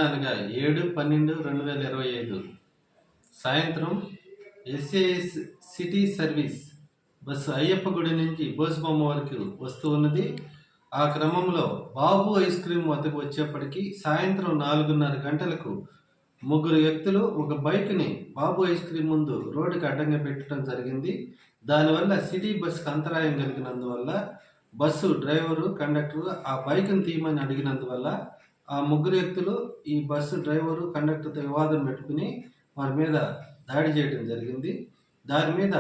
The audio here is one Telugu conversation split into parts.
అనగా 7/12/2025 సాయంత్రం SAs city service bus Ayyappa గుడి నుంచి బోసుబొమ్మ వరకు వస్తూ ఉన్నది. ఆ క్రమంలో బాబు ఐస్ క్రీమ్ వద్దకు వచ్చేప్పటికి సాయంత్రం 4:30 గంటలకు ముగ్గురు వ్యక్తులు ఒక బైక్ని బాబు ఐస్ క్రీమ్ ముందు రోడ్డుకి అడ్డంగా పెట్టడం జరిగింది. దానివల్ల సిటీ బస్సుకు అంతరాయం కలిగినందువల్ల బస్సు డ్రైవరు కండక్టర్ ఆ బైక్ని తీయమని అడిగినందువల్ల ఆ ముగ్గురు వ్యక్తులు ఈ బస్సు డ్రైవరు కండక్టర్తో వివాదం పెట్టుకుని వారి మీద దాడి చేయడం జరిగింది. దాని మీద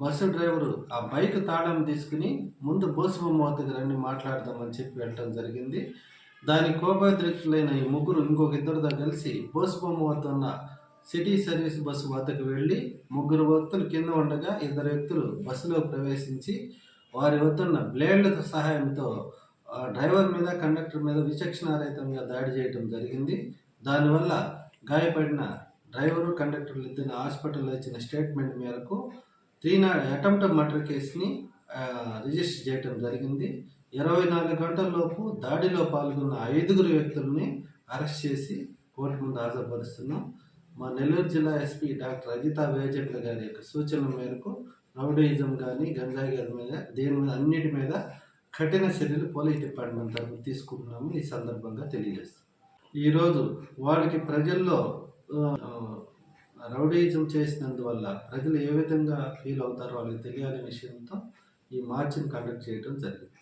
బస్సు డ్రైవరు ఆ బైక్ తాళం తీసుకుని ముందు బోసుబొమ్మ వద్దకు రండి మాట్లాడదామని చెప్పి వెళ్ళటం జరిగింది. దాని కోపోద్రిక్తులైన ఈ ముగ్గురు ఇంకొక ఇద్దరితో కలిసి బోసుబొమ్మ వద్ద ఉన్న సిటీ సర్వీస్ బస్సు వద్దకు వెళ్ళి ముగ్గురు వ్యక్తులు కింద ఉండగా ఇద్దరు వ్యక్తులు బస్సులో ప్రవేశించి వారి వద్దన్న బ్లేడ్ల సహాయంతో డ్రైవర్ మీద కండక్టర్ మీద విచక్షణారహితంగా దాడి చేయడం జరిగింది. దానివల్ల గాయపడిన డ్రైవరు కండక్టర్లు ఇద్దరిని హాస్పిటల్లో ఇచ్చిన స్టేట్మెంట్ మేరకు 3 అటెంప్ట్ మర్డర్ కేసుని రిజిస్టర్ చేయడం జరిగింది. 24 గంటల్లోపు దాడిలో పాల్గొన్న 5 వ్యక్తుల్ని అరెస్ట్ చేసి కోర్టు ముందు హాజరుపరుస్తున్నాం. మా నెల్లూరు జిల్లా ఎస్పీ డాక్టర్ అజితా వేజెట్ల గారి యొక్క సూచనల మేరకు రౌడీయిజం కానీ గంజాయి గారి మీద అన్నిటి మీద కఠిన చర్యలు పోలీస్ డిపార్ట్మెంట్ తరఫున తీసుకుంటున్నాము. ఈ సందర్భంగా తెలియజేస్తాం. ఈరోజు వాళ్ళకి ప్రజల్లో రౌడీయిజం చేసినందువల్ల ప్రజలు ఏ విధంగా ఫీల్ అవుతారో వాళ్ళకి తెలియాలనే విషయంతో ఈ మార్చిని కండక్ట్ చేయడం జరిగింది.